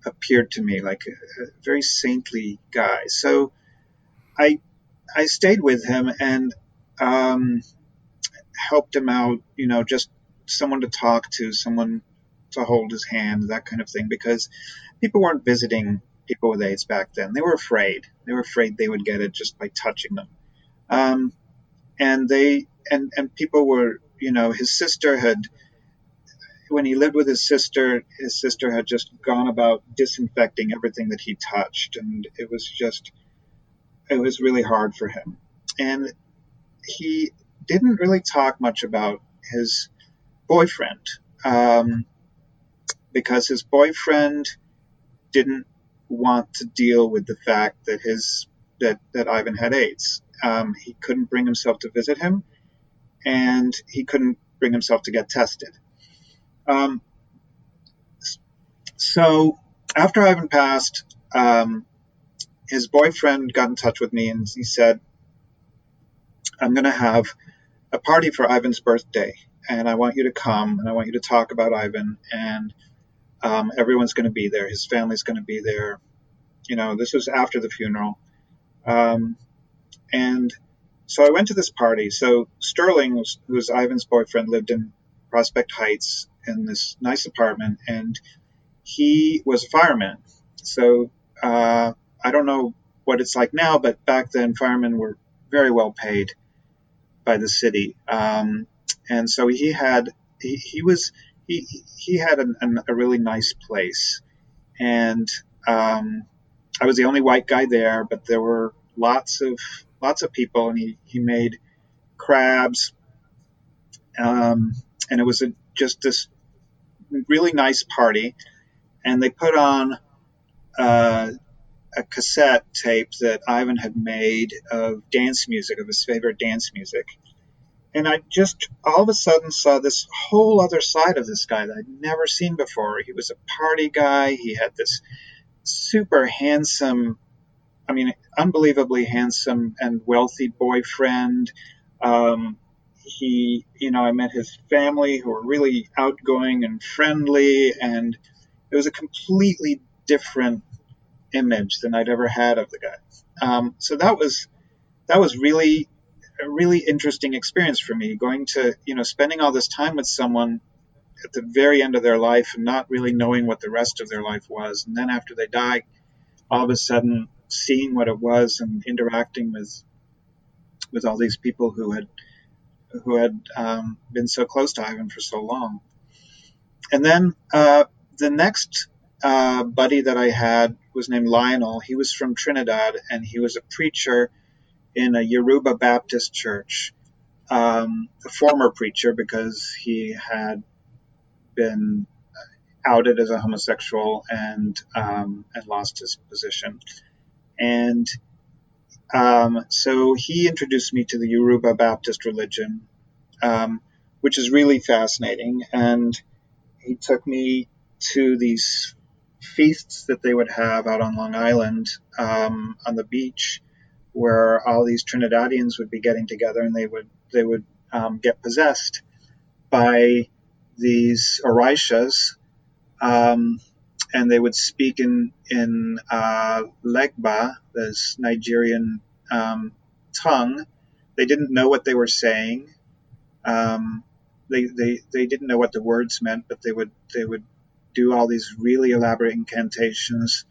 appeared to me, like a very saintly guy. So I I stayed with him and um, helped him out, just someone to talk to, someone to hold his hand, that kind of thing, because people weren't visiting people with AIDS back then. They were afraid. They were afraid they would get it just by touching them. Um, and and people were, his sister had, when he lived with his sister had just gone about disinfecting everything that he touched, and it was really hard for him. And he didn't really talk much about his boyfriend, um, because his boyfriend didn't want to deal with the fact that that Ivan had AIDS. He couldn't bring himself to visit him, and he couldn't bring himself to get tested. Um, so after Ivan passed, his boyfriend got in touch with me and he said, "I'm going to have a party for Ivan's birthday, and I want you to come, and I want you to talk about Ivan, and everyone's going to be there. His family's going to be there." This was after the funeral. Um, and so I went to this party. So Sterling, who was Ivan's boyfriend, lived in Prospect Heights in this nice apartment, and he was a fireman. So I don't know what it's like now, but back then firemen were very well paid by the city. And so he had a really nice place, and I was the only white guy there, but there were lots of people, and he made crabs, um, and it was just this really nice party, and they put on uh, a cassette tape that Ivan had made of dance music, of his favorite dance music. And I just all of a sudden saw this whole other side of this guy that I'd never seen before. He was a party guy. He had this super handsome I mean, unbelievably handsome and wealthy boyfriend. I met his family who were really outgoing and friendly, and it was a completely different image than I'd ever had of the guy. So that was really a really interesting experience for me, going to spending all this time with someone at the very end of their life and not really knowing what the rest of their life was, and then after they die, all of a sudden seeing what it was and interacting with all these people who had been so close to Ivan for so long. And then the next buddy that I had was named Lionel. He was from Trinidad, and he was a preacher in a Yoruba Baptist church, a former preacher because he had been outed as a homosexual and lost his position. And so he introduced me to the Yoruba Baptist religion, which is really fascinating. And he took me to these feasts that they would have out on Long Island, on the beach, where all these Trinidadians would be getting together, and they would get possessed by these Orishas, and they would speak in Legba, this Nigerian tongue. They didn't know what they were saying. Um, they didn't know what the words meant, but they would do all these really elaborate incantations,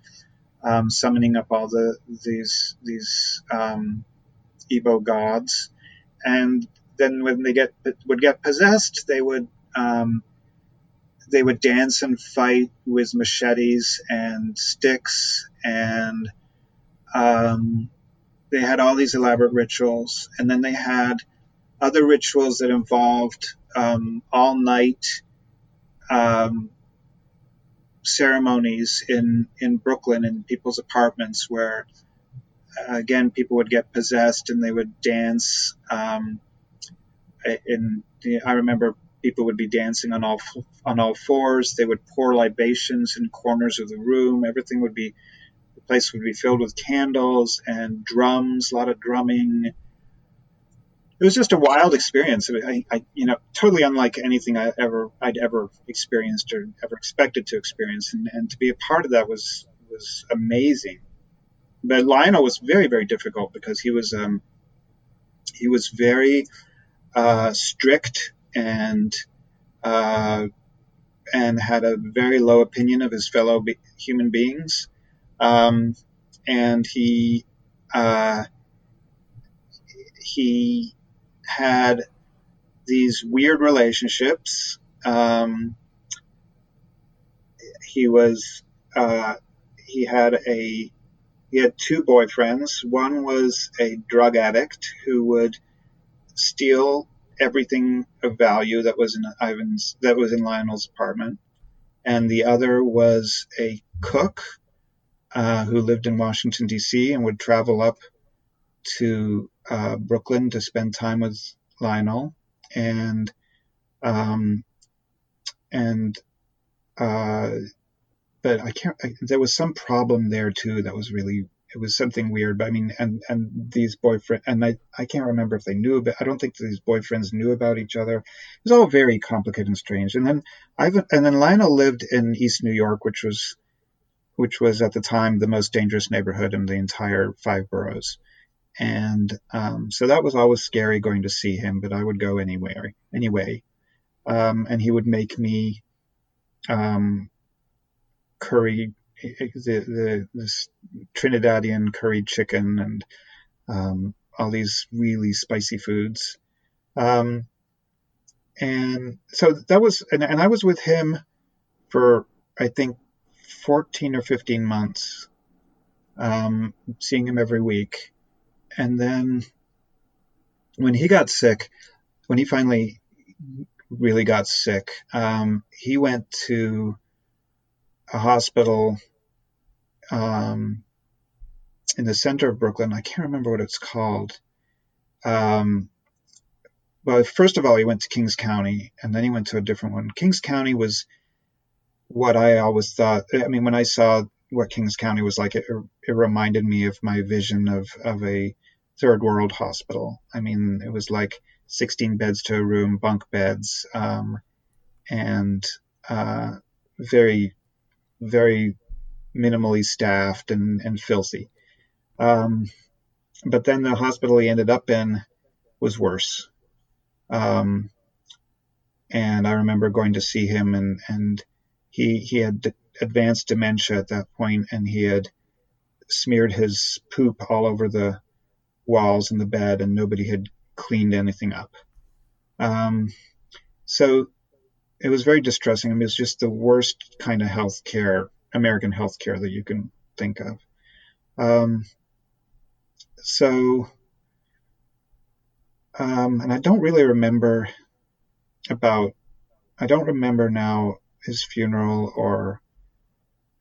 summoning up all these Igbo gods, and then when they would get possessed, they would dance and fight with machetes and sticks, and they had all these elaborate rituals, and then they had other rituals that involved all night um, ceremonies in Brooklyn in people's apartments where, again, people would get possessed and they would dance. I remember people would be dancing on all fours. They would pour libations in corners of the room. The place would be filled with candles and drums, a lot of drumming. It was just a wild experience. Totally unlike anything I'd ever experienced or ever expected to experience, and to be a part of that was amazing. But Lionel was very, very difficult because he was very strict uh, and had a very low opinion of his fellow human beings, um, and uh, he had these weird relationships. He was uh, he had a he had two boyfriends. One was a drug addict who would steal everything of value that was in Lionel's apartment, and the other was a cook who lived in Washington D.C. and would travel up to Brooklyn to spend time with Lionel, and um, and uh, but I can't. There was some problem there too. That was really. It was something weird. But I mean, and these boyfriends, and I can't remember if they knew. But I don't think these boyfriends knew about each other. It was all very complicated and strange. And then Lionel lived in East New York, which was at the time the most dangerous neighborhood in the entire five boroughs. And so that was always scary going to see him. But I would go anyway. And he would make me um, curry, this Trinidadian curried chicken, and all these really spicy foods. Um, and so that was, and I was with him for, I think, 14 or 15 months, seeing him every week. And then when he got sick, when he finally really got sick, he went to a hospital um, in the center of Brooklyn. I can't remember what it's called. Um, well, first of all, he went to Kings County, and then he went to a different one. Kings County was what I always thought. I mean, when what Kings County was like. It reminded me of my vision of a third world hospital. I mean, it was like 16 beds to a room, bunk beds, and very, very minimally staffed and filthy. But then the hospital he ended up in was worse. Um, and I remember going to see him, and he had advanced dementia at that point, and he had smeared his poop all over the walls in the bed, and nobody had cleaned anything up. Um, so it was very distressing. I mean, it was just the worst kind of healthcare, American healthcare that you can think of. Um, so, and I don't really remember about, I don't remember now his funeral or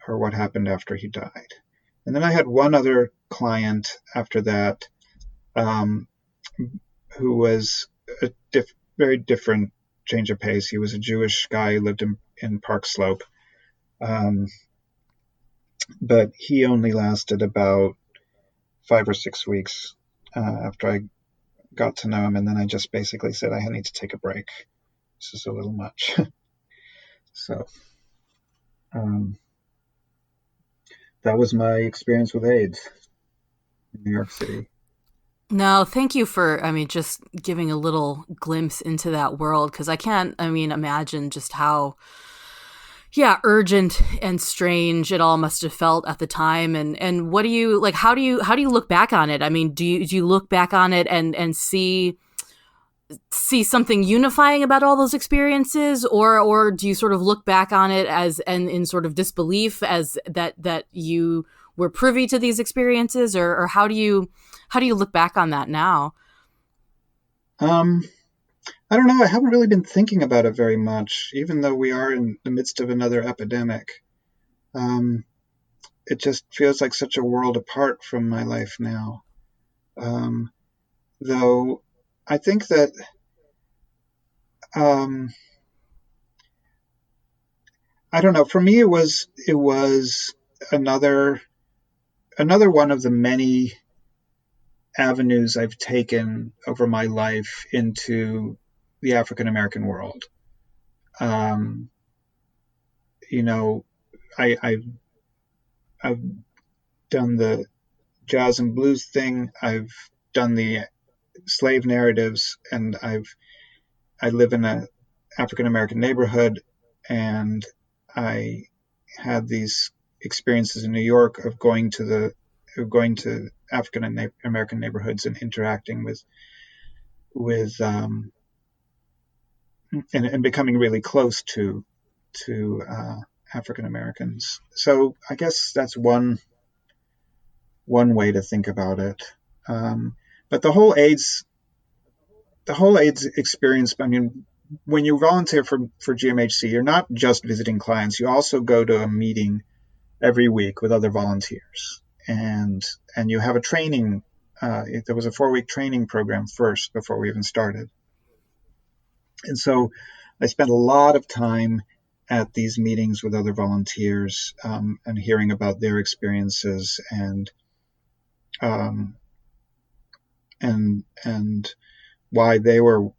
what happened after he died. And then I had one other client after that, um, who was a very different change of pace. He was a Jewish guy who lived in Park Slope. Um, but he only lasted about 5 or 6 weeks after I got to know him. And then I just basically said, I need to take a break. This is a little much. So that was my experience with AIDS in New York City. No, thank you for, just giving a little glimpse into that world, because I can't, imagine just how, urgent and strange it all must have felt at the time. And what do you, like, how do you look back on it? I mean, do you look back on it and see something unifying about all those experiences, or do you sort of look back on it as in sort of disbelief as that you were privy to these experiences, or how do you look back on that now? I don't know. I haven't really been thinking about it very much, even though we are in the midst of another epidemic. It just feels like such a world apart from my life now. Though I think that I don't know. For me, it was another one of the many avenues I've taken over my life into the African American world. You know, I've done the jazz and blues thing. I've done the slave narratives, and I live in a African American neighborhood, and I had these experiences in New York of going to African American neighborhoods and interacting with and becoming really close to African Americans. So I guess that's one way to think about it. But the whole AIDS experience, I mean, when you volunteer for GMHC, you're not just visiting clients. You also go to a meeting every week with other volunteers, and you have a training. There was a 4-week training program first before we even started, and so I spent a lot of time at these meetings with other volunteers, and hearing about their experiences and why they were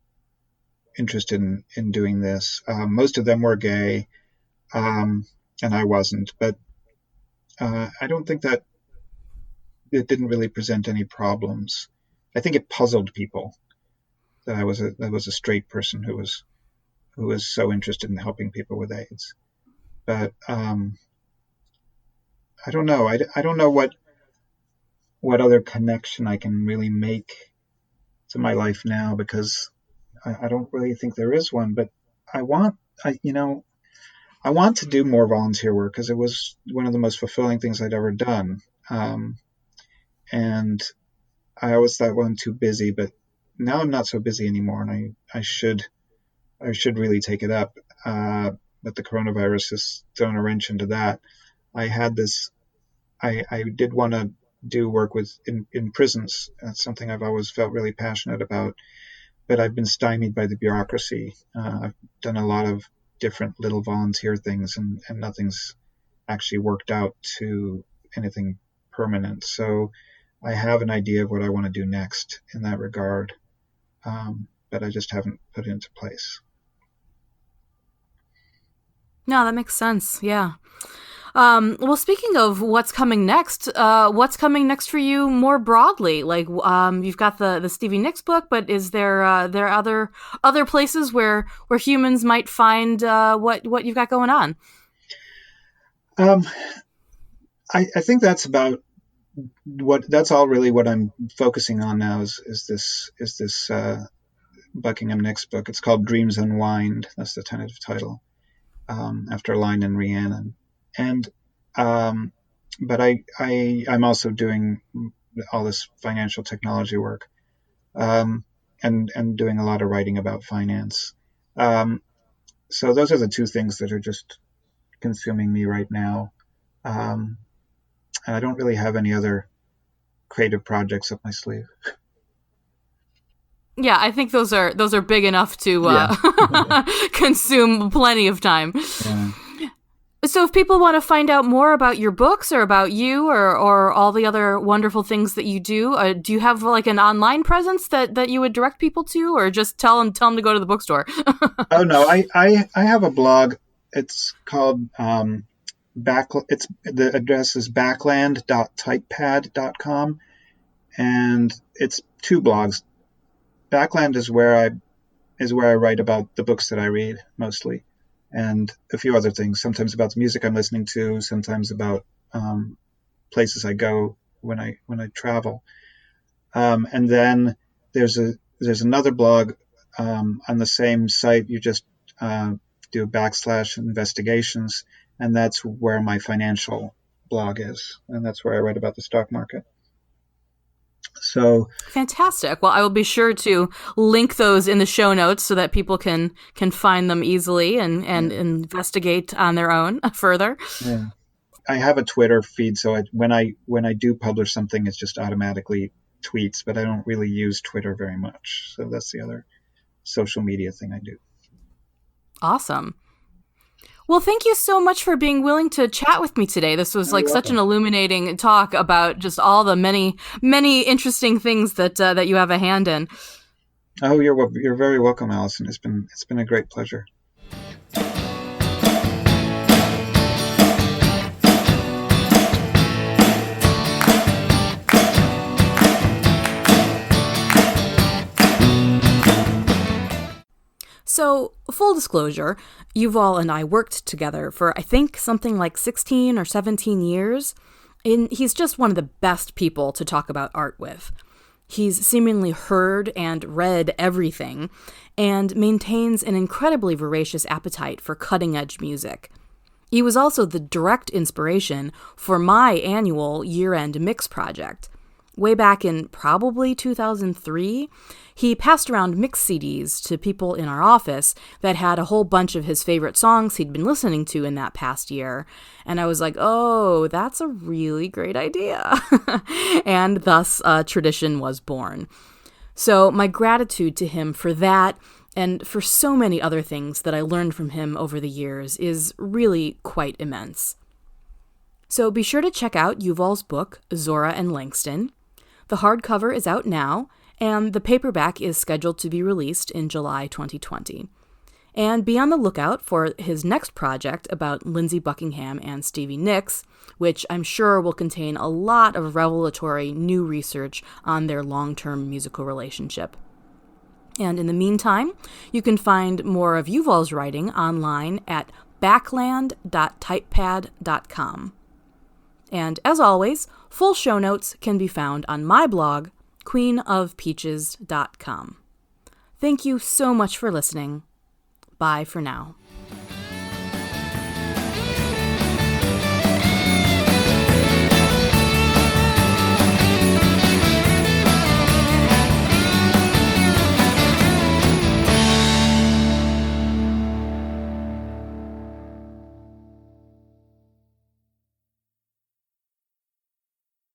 interested in doing this. Most of them were gay, and I wasn't, but I don't think that it didn't really present any problems. I think it puzzled people that I was a straight person who was so interested in helping people with AIDS. But I don't know. I don't know what other connection I can really make to my life now, because I don't really think there is one. But I want to do more volunteer work, because it was one of the most fulfilling things I'd ever done. And I always thought, well, I'm too busy, but now I'm not so busy anymore, and I should really take it up. But the coronavirus has thrown a wrench into that. I had this. I did want to do work in prisons. That's something I've always felt really passionate about, but I've been stymied by the bureaucracy. I've done a lot of different little volunteer things, and nothing's actually worked out to anything permanent. So I have an idea of what I want to do next in that regard, but I just haven't put it into place. No, that makes sense. Yeah. Well, speaking of what's coming next for you more broadly? Like, you've got the Stevie Nicks book, but is there other places where humans might find what you've got going on? Um, I think that's all really what I'm focusing on now is this Buckingham Nicks book. It's called Dreams Unwind. That's the tentative title, after Line and Rhiannon. And but I'm also doing all this financial technology work, and doing a lot of writing about finance. So those are the two things that are just consuming me right now. And I don't really have any other creative projects up my sleeve. Yeah, I think those are big enough to consume plenty of time. Yeah. So if people want to find out more about your books or about you or all the other wonderful things that you do you have like an online presence that you would direct people to, or just tell them to go to the bookstore? Oh no, I have a blog. It's called the address is backland.typepad.com, and it's two blogs. Backland is where I write about the books that I read mostly, and a few other things. Sometimes about the music I'm listening to. Sometimes about places I go when I travel. And then there's another blog on the same site. You just do /investigations, and that's where my financial blog is, and that's where I write about the stock market. So fantastic. Well, I will be sure to link those in the show notes so that people can find them easily and investigate on their own further. Yeah. I have a Twitter feed, so when I do publish something, it's just automatically tweets, but I don't really use Twitter very much. So that's the other social media thing I do. Awesome. Well, thank you so much for being willing to chat with me today. This was like such an illuminating talk about just all the many, many interesting things that you have a hand in. Oh, you're very welcome, Allison. It's been a great pleasure. So, full disclosure, Yuval and I worked together for, I think, something like 16 or 17 years, and he's just one of the best people to talk about art with. He's seemingly heard and read everything, and maintains an incredibly voracious appetite for cutting-edge music. He was also the direct inspiration for my annual year-end mix project. Way back in probably 2003, he passed around mix CDs to people in our office that had a whole bunch of his favorite songs he'd been listening to in that past year. And I was like, oh, that's a really great idea. And thus a tradition was born. So my gratitude to him for that and for so many other things that I learned from him over the years is really quite immense. So be sure to check out Yuval's book, Zora and Langston. The hardcover is out now, and the paperback is scheduled to be released in July 2020. And be on the lookout for his next project about Lindsey Buckingham and Stevie Nicks, which I'm sure will contain a lot of revelatory new research on their long-term musical relationship. And in the meantime, you can find more of Yuval's writing online at backland.typepad.com. And as always, full show notes can be found on my blog, queenofpeaches.com. Thank you so much for listening. Bye for now.